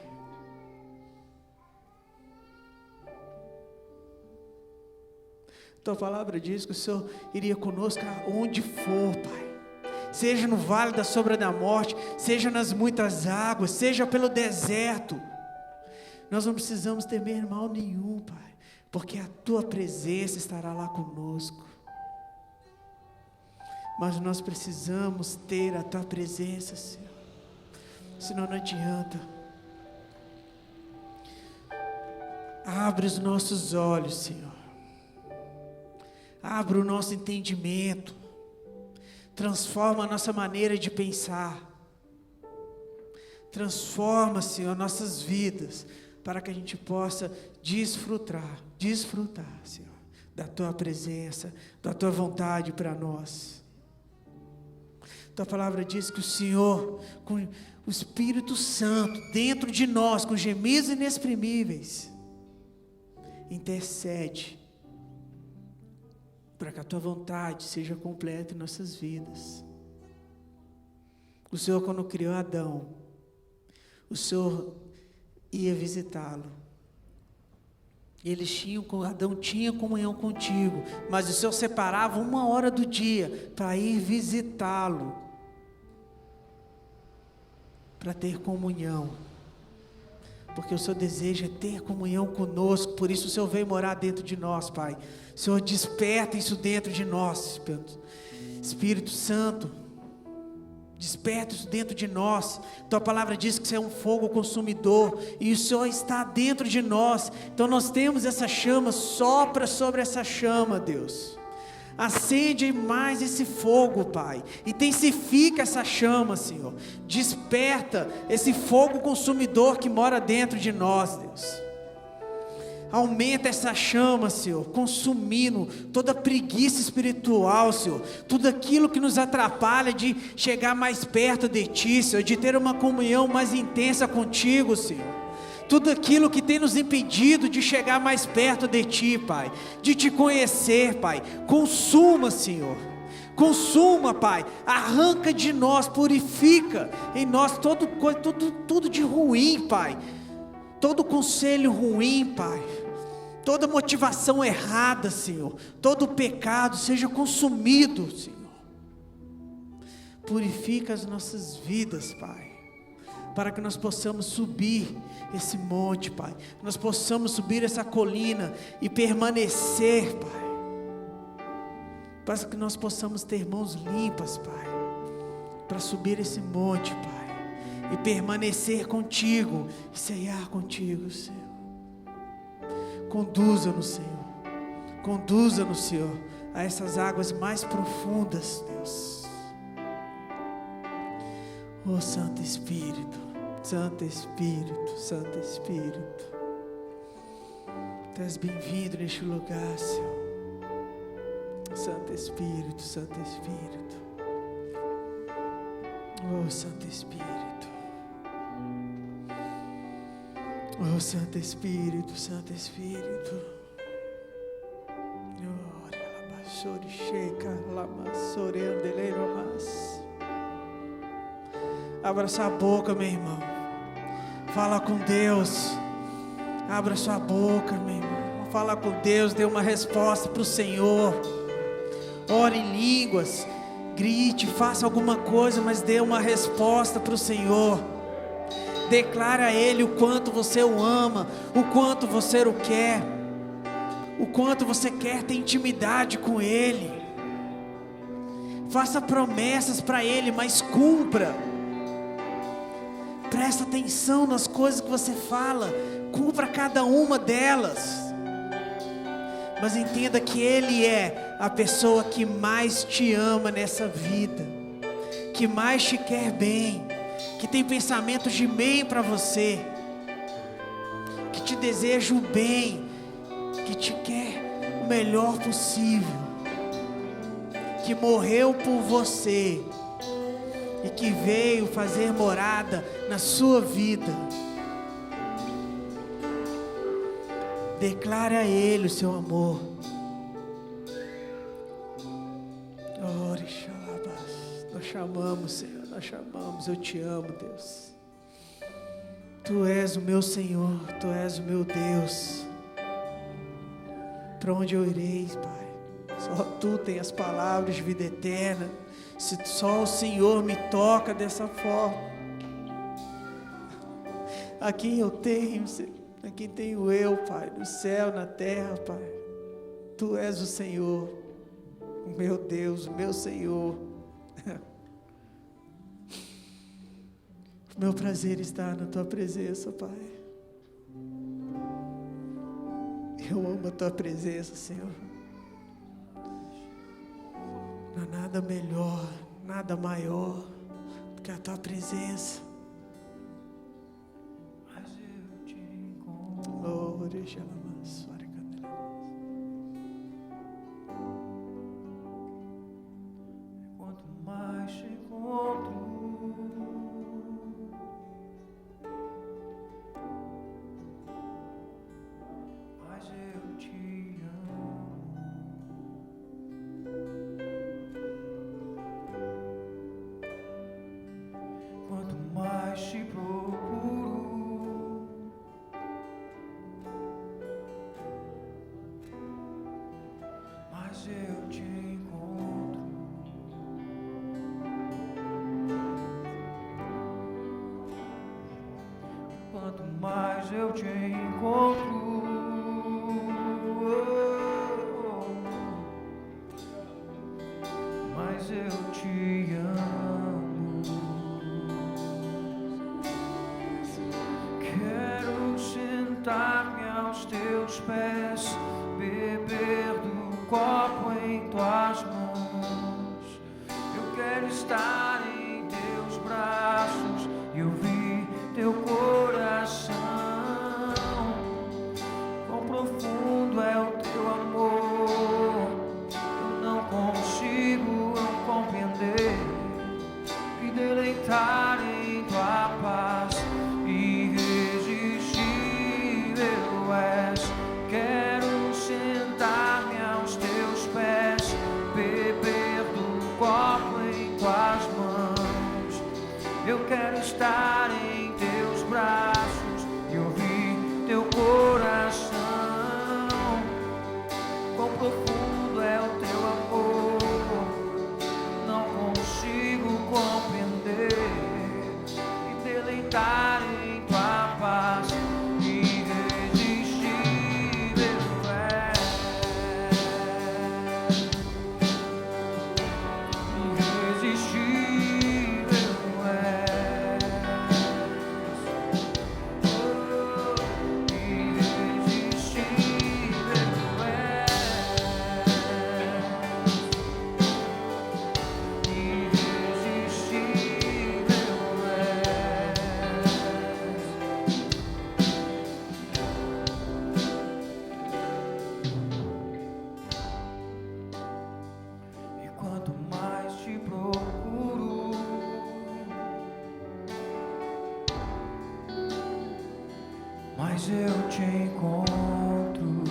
Tua palavra diz que o Senhor iria conosco aonde for, Pai. Seja no vale da sombra da morte, seja nas muitas águas, seja pelo deserto. Nós não precisamos temer mal nenhum, Pai. Porque a Tua presença estará lá conosco. Mas nós precisamos ter a Tua presença, Senhor. Senão não adianta. Abre os nossos olhos, Senhor. Abre o nosso entendimento. Transforma a nossa maneira de pensar. Transforma, Senhor, nossas vidas, para que a gente possa desfrutar, Senhor, da Tua presença, da Tua vontade para nós. Tua palavra diz que o Senhor, com o Espírito Santo dentro de nós, com gemidos inexprimíveis, intercede para que a Tua vontade seja completa em nossas vidas. O Senhor, quando criou Adão, o Senhor ia visitá-lo. Adão tinha comunhão contigo, mas o Senhor separava 1 hora do dia para ir visitá-lo, para ter comunhão, porque o Senhor deseja ter comunhão conosco. Por isso o Senhor veio morar dentro de nós, Pai. O Senhor desperta isso dentro de nós, Espírito Santo, desperta isso dentro de nós. Tua palavra diz que você é um fogo consumidor, e o Senhor está dentro de nós. Então nós temos essa chama, sopra sobre essa chama, Deus. Acende mais esse fogo, Pai. Intensifica essa chama, Senhor. Desperta esse fogo consumidor que mora dentro de nós, Deus. Aumenta essa chama, Senhor, consumindo toda preguiça espiritual, Senhor. Tudo aquilo que nos atrapalha de chegar mais perto de Ti, Senhor. De ter uma comunhão mais intensa contigo, Senhor. Tudo aquilo que tem nos impedido de chegar mais perto de Ti, Pai, de Te conhecer, Pai, consuma, Senhor, consuma, Pai, arranca de nós, purifica em nós tudo de ruim, Pai, todo conselho ruim, Pai, toda motivação errada, Senhor, todo pecado seja consumido, Senhor. Purifica as nossas vidas, Pai, para que nós possamos subir esse monte, Pai. Nós possamos subir essa colina e permanecer, Pai. Para que nós possamos ter mãos limpas, Pai, para subir esse monte, Pai, e permanecer contigo, e ceiar contigo, Senhor. Conduza-nos, Senhor. Conduza-nos, Senhor, a essas águas mais profundas, Deus. Oh, Santo Espírito, Santo Espírito, Santo Espírito, Tu és bem-vindo neste lugar, Senhor. Santo Espírito, Santo Espírito, oh, Santo Espírito, oh, Santo Espírito, Santo Espírito, oh, Alabaçori, Sheika, Lamaçori, Andeleiromas. Abra sua boca, meu irmão. Fala com Deus. Abra sua boca, meu irmão. Fala com Deus. Dê uma resposta para o Senhor. Ore em línguas. Grite, faça alguma coisa, mas dê uma resposta para o Senhor. Declare a Ele o quanto você o ama, o quanto você o quer, o quanto você quer ter intimidade com Ele. Faça promessas para Ele, mas cumpra. Presta atenção nas coisas que você fala, cumpra cada uma delas. Mas entenda que Ele é a pessoa que mais te ama nessa vida, que mais te quer bem, que tem pensamentos de bem para você, que te deseja o bem, que te quer o melhor possível, que morreu por você e que veio fazer morada na sua vida. Declare a Ele o seu amor. Nós chamamos, Senhor, nós chamamos. Eu te amo, Deus. Tu és o meu Senhor, Tu és o meu Deus. Para onde eu irei, Pai? Só Tu tem as palavras de vida eterna. Se só o Senhor me toca dessa forma, a quem eu tenho, a quem tenho eu, Pai, no céu, na terra, Pai. Tu és o Senhor, o meu Deus, o meu Senhor. O meu prazer está na Tua presença, Pai. Eu amo a Tua presença, Senhor. Não há nada melhor, nada maior do que a Tua presença. Mas eu te encontro. Quanto mais te encontro, mais eu te amo. Quanto mais te procuro, mais eu te encontro. Quanto mais eu te encontro, mais eu te amo. Quero sentar-me aos Teus pés, beber do copo em Tuas mãos. Eu quero estar em Teus braços e ouvir Teu coração. Quão profundo é o Teu amor, eu não consigo compreender. Me deleitar em Tua paz, irresistível és. Quero sentar-me aos Teus pés, beber do copo em Tuas mãos. Eu quero estar em Teus braços e ouvir Teu coração. Quão profundo é o Teu amor, não consigo estar em tua paz. Mas eu te encontro,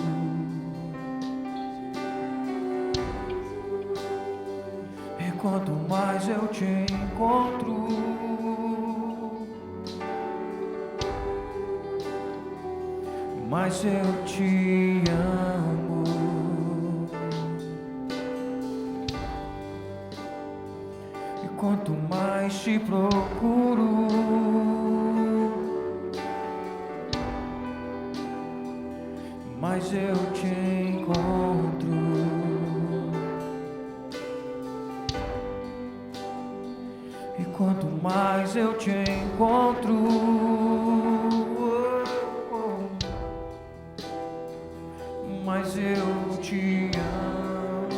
e quanto mais eu te encontro, mais eu te amo. E quanto mais te procuro, mas eu te encontro. E quanto mais eu te encontro, mais eu te amo.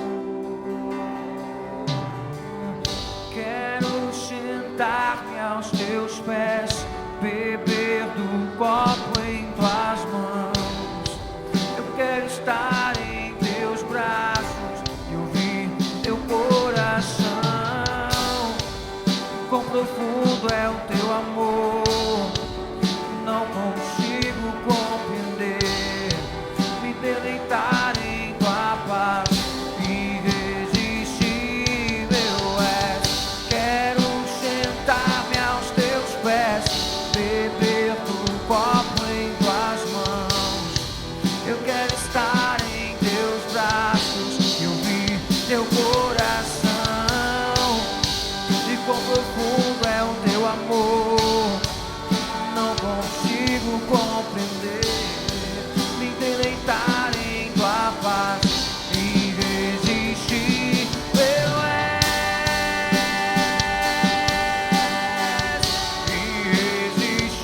Quero sentar-me aos teus pés, beber do copo em tuas mãos. Quero estar em teus braços e ouvir teu coração. Quão profundo é o teu amor, não consigo compreender. Me deleitar em tua paz, irresistível és. Quero sentar-me aos teus pés, beber do copo em tuas mãos. Eu quero estar em teus braços e ouvir teu coração. E quão profundo é o teu amor, não consigo compreender. Me deleitar em tua paz, irresistível és. Irresistível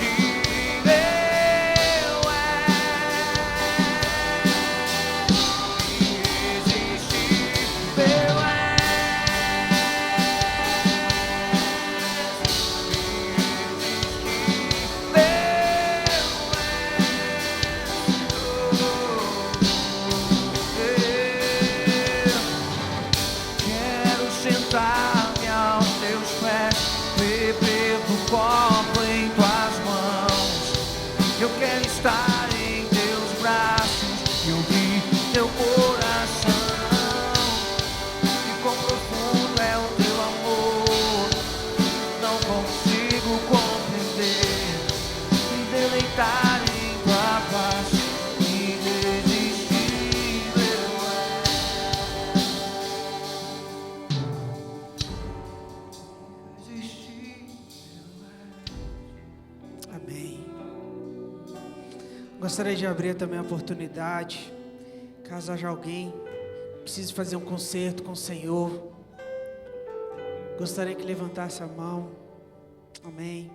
Quero sentar-me aos teus pés, beber do copo em tuas mãos. Eu quero estar em teus braços e ouvir teu coração. E quão profundo é o teu amor, não consigo compreender. Me deleitar em tua paz, irresistível é. Amém. Gostaria de abrir também a oportunidade, caso haja alguém que precise fazer um concerto com o Senhor. Gostaria que levantasse a mão. Amém.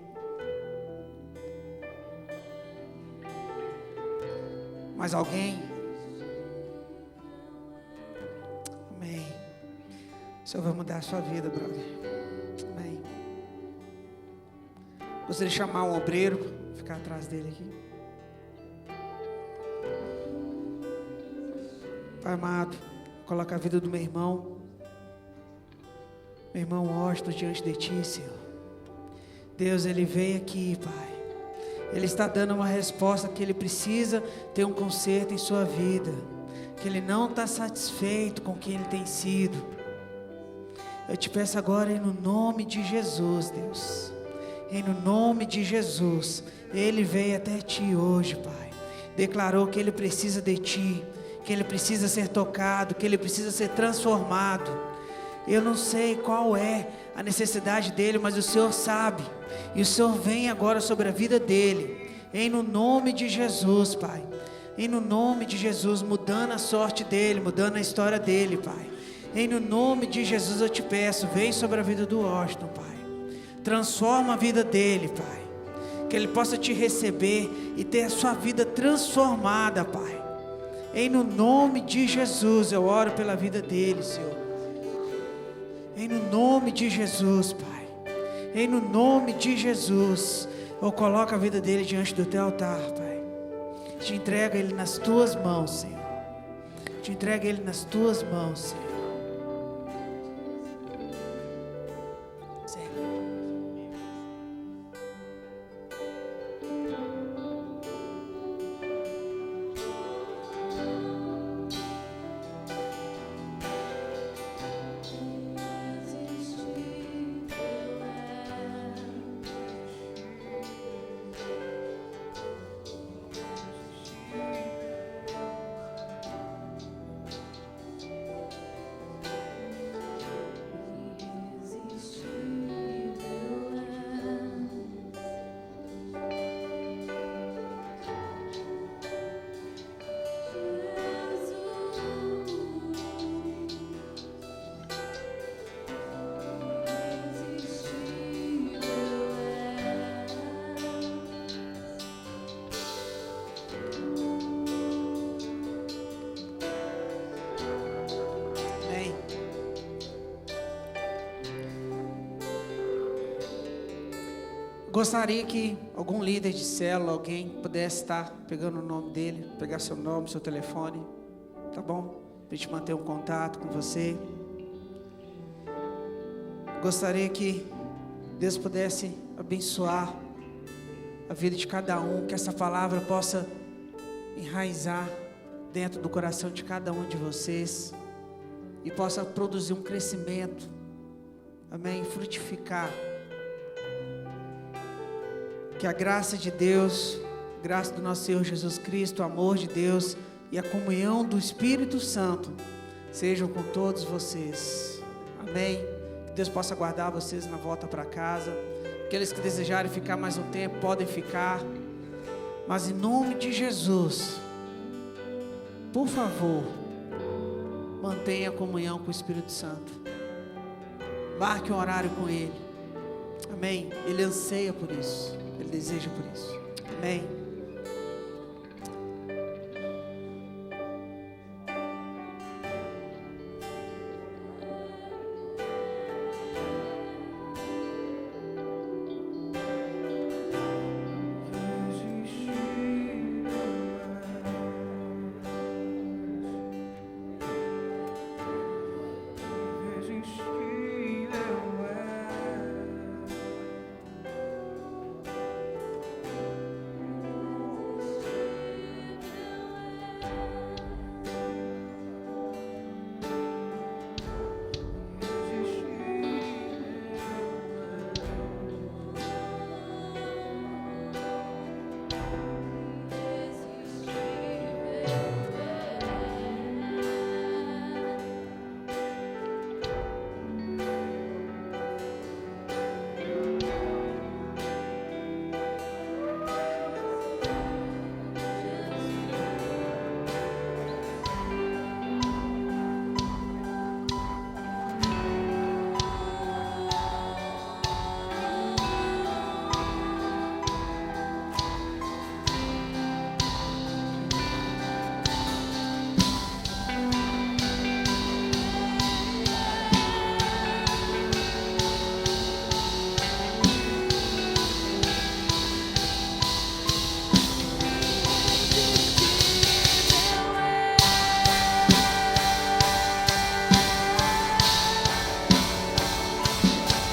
Mais alguém? Amém. O Senhor vai mudar a sua vida, brother. Amém. Gostaria de chamar um obreiro, ficar atrás dele aqui. Pai amado, coloca a vida do meu irmão Washington diante de Ti, Senhor. Deus, ele veio aqui, Pai. Ele está dando uma resposta que ele precisa ter um conserto em sua vida, que ele não está satisfeito com quem ele tem sido. Eu te peço agora, em nome de Jesus, Deus, em nome de Jesus, ele veio até Ti hoje, Pai. Declarou que ele precisa de Ti, que ele precisa ser tocado, que ele precisa ser transformado. Eu não sei qual é a necessidade dele, mas o Senhor sabe. E o Senhor vem agora sobre a vida dele, em no nome de Jesus, Pai. Em no nome de Jesus, mudando a sorte dele, mudando a história dele, Pai. Em no nome de Jesus eu te peço, vem sobre a vida do Washington, Pai. Transforma a vida dele, Pai. Que ele possa te receber e ter a sua vida transformada, Pai. Em no nome de Jesus eu oro pela vida dele, Senhor. Em no nome de Jesus, Pai. Em no nome de Jesus, eu coloco a vida dele diante do teu altar, Pai. Te entrega ele nas tuas mãos, Senhor. Te entrega ele nas tuas mãos, Senhor. Gostaria que algum líder de célula, alguém pudesse estar pegando o nome dele, pegar seu nome, seu telefone, tá bom? Para a gente manter um contato com você. Gostaria que Deus pudesse abençoar a vida de cada um, que essa palavra possa enraizar dentro do coração de cada um de vocês e possa produzir um crescimento, amém, frutificar. Que a graça de Deus, graça do nosso Senhor Jesus Cristo, o amor de Deus e a comunhão do Espírito Santo sejam com todos vocês. Amém. Que Deus possa guardar vocês na volta para casa. Aqueles que desejarem ficar mais um tempo, podem ficar. Mas em nome de Jesus, por favor, mantenha a comunhão com o Espírito Santo. Marque um horário com Ele. Amém. Ele anseia por isso. Ele deseja por isso. Amém.